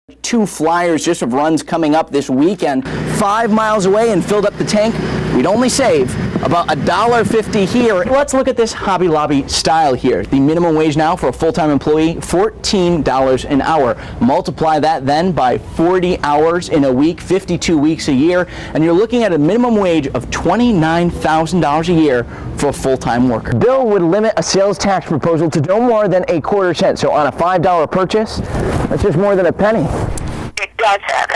2 flyers just of runs coming up this weekend. 5 miles away and filled up the tank, we'd only save about $1.50 here. Let's look at this Hobby Lobby style here. The minimum wage now for a full-time employee, $14 an hour. Multiply that then by 40 hours in a week, 52 weeks a year, and you're looking at a minimum wage of $29,000 a year for a full-time worker. Bill would limit a sales tax proposal to no more than a quarter cent. So on a $5 purchase, that's just more than a penny.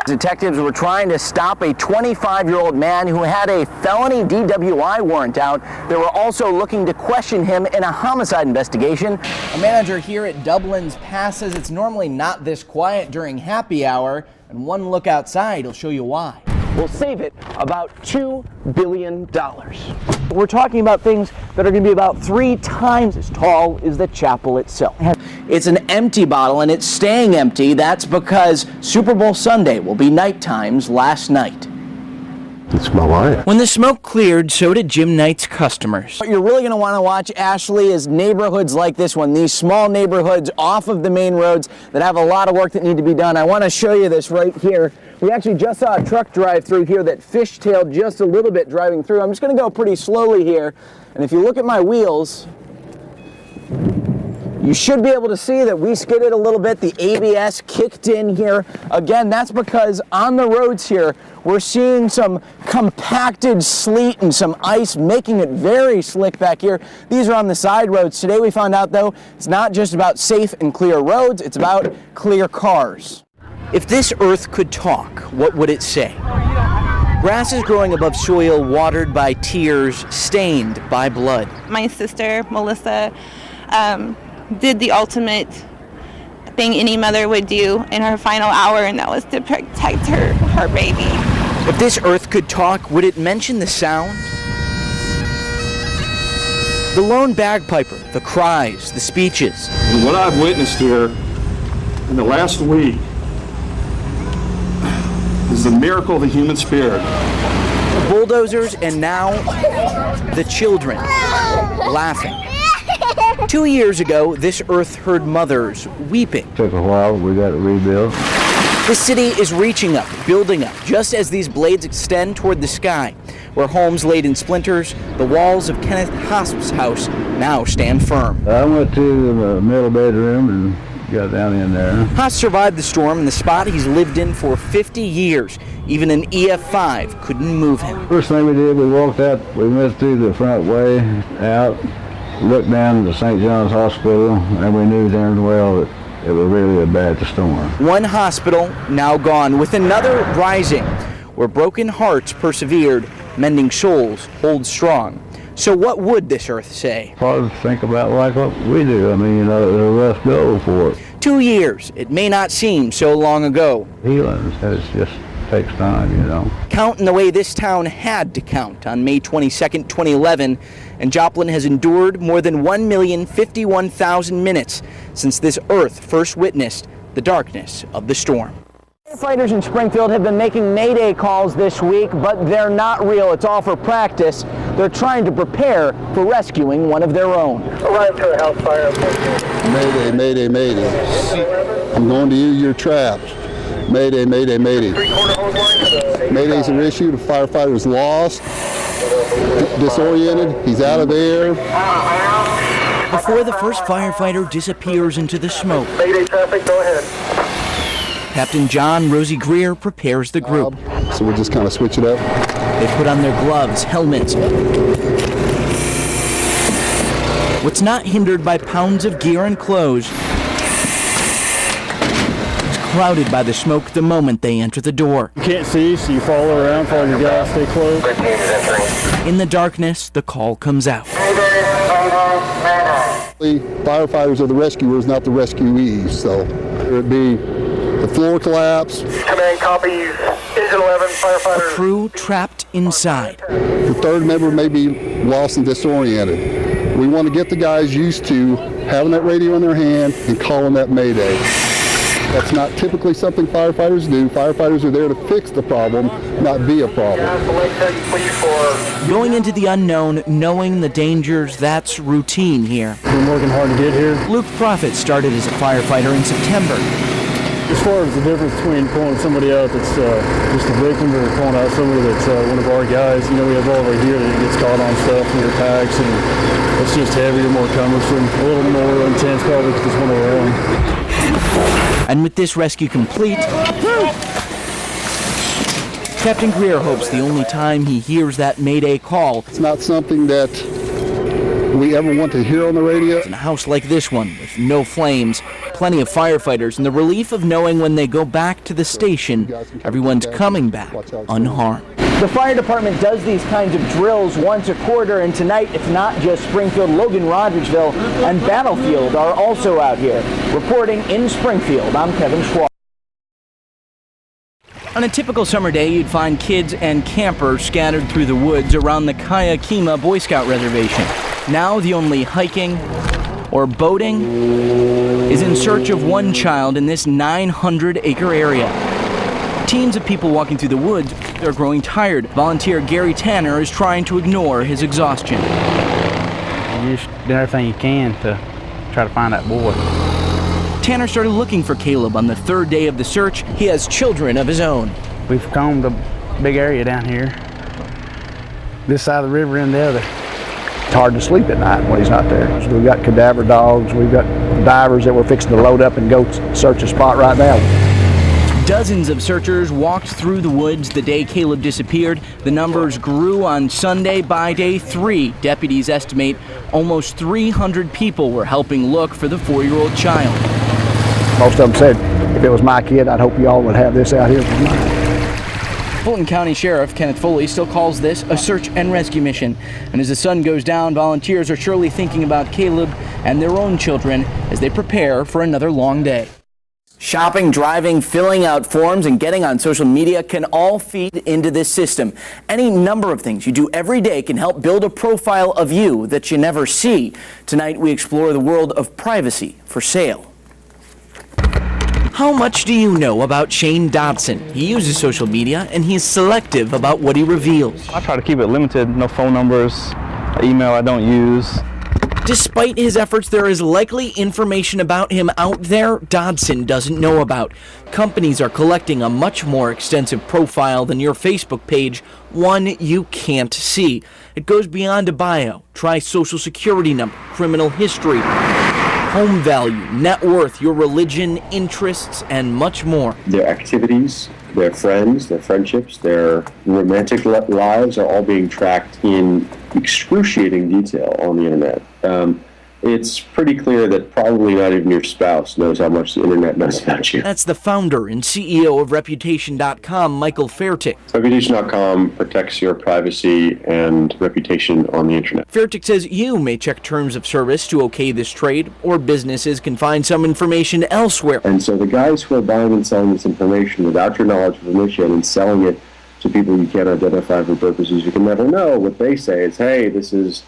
Detectives were trying to stop a 25-year-old man who had a felony DWI warrant out. They were also looking to question him in a homicide investigation. A manager here at Dublin's Pass says it's normally not this quiet during happy hour, and one look outside will show you why. We'll save it about $2 billion. We're talking about things that are going to be about 3 times as tall as the chapel itself. It's an empty bottle, and it's staying empty. That's because Super Bowl Sunday will be night times last night. It's my wife. When the smoke cleared, so did Jim Knight's customers. What you're really going to want to watch, Ashley, is neighborhoods like this one, these small neighborhoods off of the main roads that have a lot of work that need to be done. I want to show you this right here. We actually just saw a truck drive through here that fishtailed just a little bit driving through. I'm just going to go pretty slowly here, and if you look at my wheels, you should be able to see that we skidded a little bit. The ABS kicked in here. Again, that's because on the roads here, we're seeing some compacted sleet and some ice, making it very slick back here. These are on the side roads. Today we found out, though, it's not just about safe and clear roads, it's about clear cars. If this earth could talk, what would it say? Grass is growing above soil watered by tears, stained by blood. My sister, Melissa, did the ultimate thing any mother would do in her final hour, and that was to protect her baby. If this earth could talk, would it mention the sound? The lone bagpiper, the cries, the speeches. And what I've witnessed here in the last week is the miracle of the human spirit. The bulldozers, and now the children laughing. 2 years ago, this earth heard mothers weeping. Took a while, we got to rebuild. The city is reaching up, building up, just as these blades extend toward the sky. Where homes laid in splinters, the walls of Kenneth Hosp's house now stand firm. I went to the middle bedroom and got down in there. Haas survived the storm in the spot he's lived in for 50 years. Even an EF5 couldn't move him. First thing we did, we walked out, we went through the front way out, looked down to St. John's Hospital, and we knew darn well that it was really a bad storm. One hospital now gone, with another rising, where broken hearts persevered, mending souls hold strong. So what would this earth say? Probably think about like what we do. I mean, they're a rough go for it. 2 years, it may not seem so long ago. Healing just takes time, Counting the way this town had to count on May 22nd, 2011, and Joplin has endured more than 1,051,000 minutes since this earth first witnessed the darkness of the storm. Firefighters in Springfield have been making Mayday calls this week, but they're not real. It's all for practice. They're trying to prepare for rescuing one of their own. Arrive to a house fire. Mayday, mayday, mayday. I'm going to use your traps. Mayday, mayday, mayday. Mayday's an issue. The firefighter is lost, disoriented. He's out of air. Before the first firefighter disappears into the smoke, Mayday traffic, go ahead. Captain John Rosie Greer prepares the group. So we'll just kind of switch it up. They put on their gloves, helmets. What's not hindered by pounds of gear and clothes is clouded by the smoke the moment they enter the door. You can't see, so you follow around, follow your guys, stay close. In the darkness, the call comes out. Firefighters are the rescuers, not the rescuees. So it'd be the floor collapse. Command copies. Engine 11, firefighter. A crew trapped inside. The third member may be lost and disoriented. We want to get the guys used to having that radio in their hand and calling that Mayday. That's not typically something firefighters do. Firefighters are there to fix the problem, not be a problem. Going into the unknown, knowing the dangers, that's routine here. Been working hard to get here. Luke Prophet started as a firefighter in September. As far as the difference between pulling somebody out that's just a victim or pulling out somebody that's one of our guys, you know, we have all over here that gets caught on stuff in their packs, and it's just heavier, more cumbersome, a little more intense probably because it's one of our own. And with this rescue complete, Captain Greer hopes the only time he hears that Mayday call It's not something that we ever want to hear on the radio. in a house like this one with no flames, plenty of firefighters, and the relief of knowing when they go back to the station, everyone's coming back unharmed. The fire department does these kinds of drills once a quarter, and tonight it's not just Springfield, Logan, Rogersville, and Battlefield are also out here. Reporting in Springfield, I'm Kevin Schwaller. On a typical summer day, you'd find kids and campers scattered through the woods around the Kayakima Boy Scout Reservation. Now the only hiking or boating is in search of one child in this 900-acre area. Teams of people walking through the woods are growing tired. Volunteer Gary Tanner is trying to ignore his exhaustion. You just do everything you can to try to find that boy. Tanner started looking for Caleb on the third day of the search. He has children of his own. We've combed a big area down here, this side of the river and the other. It's hard to sleep at night when he's not there. So we've got cadaver dogs, we've got divers that we're fixing to load up and go search a spot right now. Dozens of searchers walked through the woods the day Caleb disappeared. The numbers grew on Sunday. By day 3, deputies estimate almost 300 people were helping look for the 4-year-old child. Most of them said, if it was my kid, I'd hope you all would have this out here for mine. Fulton County Sheriff Kenneth Foley still calls this a search and rescue mission. And as the sun goes down, volunteers are surely thinking about Caleb and their own children as they prepare for another long day. Shopping, driving, filling out forms, and getting on social media can all feed into this system. Any number of things you do every day can help build a profile of you that you never see. Tonight, we explore the world of privacy for sale. How much do you know about Shane Dodson? He uses social media, and he's selective about what he reveals. I try to keep it limited, no phone numbers, email I don't use. Despite his efforts, there is likely information about him out there Dodson doesn't know about. Companies are collecting a much more extensive profile than your Facebook page, one you can't see. It goes beyond a bio. Try social security number, criminal history, home value, net worth, your religion, interests, and much more. Their activities, their friends, their friendships, their romantic lives are all being tracked in excruciating detail on the internet. It's pretty clear that probably not even your spouse knows how much the internet knows about you. That's the founder and CEO of Reputation.com, Michael Fairtick. Reputation.com protects your privacy and reputation on the internet. Fairtick says you may check terms of service to okay this trade, or businesses can find some information elsewhere. And so the guys who are buying and selling this information without your knowledge or permission and selling it to people you can't identify for purposes you can never know, what they say is, hey, this is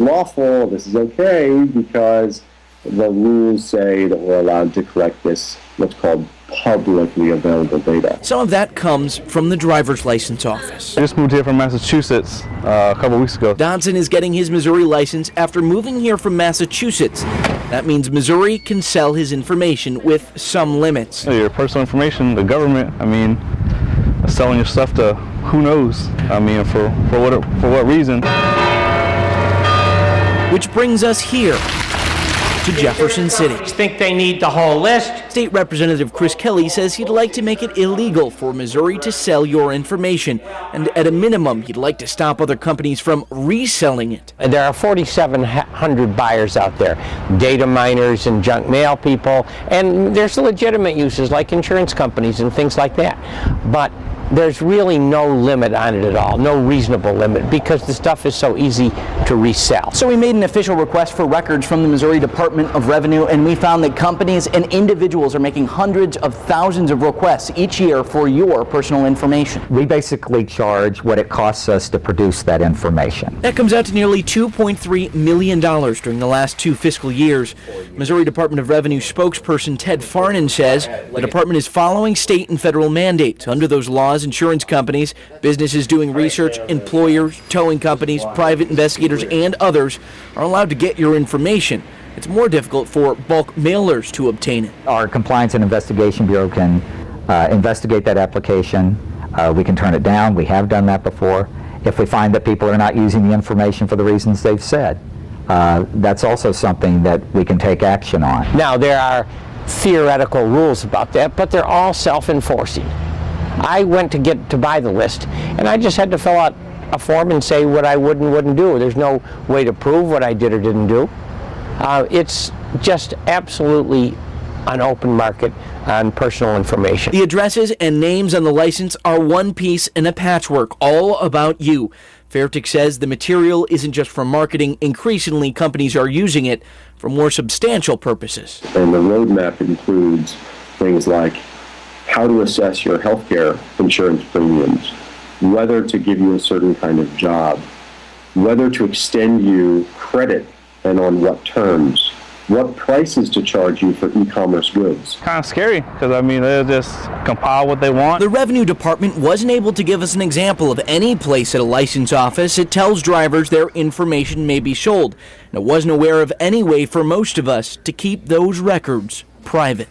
lawful, this is okay, because the rules say that we're allowed to collect this, what's called publicly available data. Some of that comes from the driver's license office. I just moved here from Massachusetts a couple weeks ago. Dodson is getting his Missouri license after moving here from Massachusetts. That means Missouri can sell his information with some limits. Your personal information, the government, selling your stuff to who knows? For what reason? Which brings us here to Jefferson City. Think they need the whole list? State Representative Chris Kelly says he'd like to make it illegal for Missouri to sell your information, and at a minimum, he'd like to stop other companies from reselling it. There are 4,700 buyers out there, data miners and junk mail people, and there's legitimate uses like insurance companies and things like that. But there's really no limit on it at all, no reasonable limit, because the stuff is so easy to resell. So we made an official request for records from the Missouri Department of Revenue, and we found that companies and individuals are making hundreds of thousands of requests each year for your personal information. We basically charge what it costs us to produce that information. That comes out to nearly $2.3 million during the last 2 fiscal years. Missouri Department of Revenue spokesperson Ted Farnan says the department is following state and federal mandates. Under those laws, insurance companies, businesses doing research, employers, towing companies, private investigators, and others are allowed to get your information. it's more difficult for bulk mailers to obtain it. Our Compliance and Investigation Bureau can investigate that application. We can turn it down. We have done that before. If we find that people are not using the information for the reasons they've said, that's also something that we can take action on. Now, there are theoretical rules about that, but they're all self-enforcing. I went to buy the list, and I just had to fill out a form and say what I would and wouldn't do. There's no way to prove what I did or didn't do. It's just absolutely an open market on personal information. The addresses and names on the license are one piece in a patchwork, all about you. Fairtech says the material isn't just for marketing. Increasingly, companies are using it for more substantial purposes. And the roadmap includes things like how to assess your healthcare insurance premiums, whether to give you a certain kind of job, whether to extend you credit and on what terms, what prices to charge you for e-commerce goods. Kind of scary because, I mean, they'll just compile what they want. The Revenue Department wasn't able to give us an example of any place at a license office it tells drivers their information may be sold, and it wasn't aware of any way for most of us to keep those records private.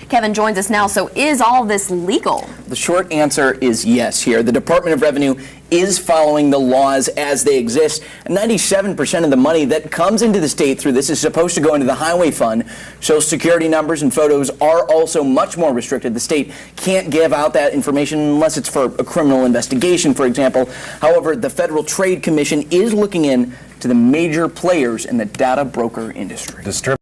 Kevin joins us now. So is all this legal? The short answer is yes here. The Department of Revenue is following the laws as they exist. 97% of the money that comes into the state through this is supposed to go into the highway fund. Social Security numbers and photos are also much more restricted. The state can't give out that information unless it's for a criminal investigation, for example. However, the Federal Trade Commission is looking in to the major players in the data broker industry.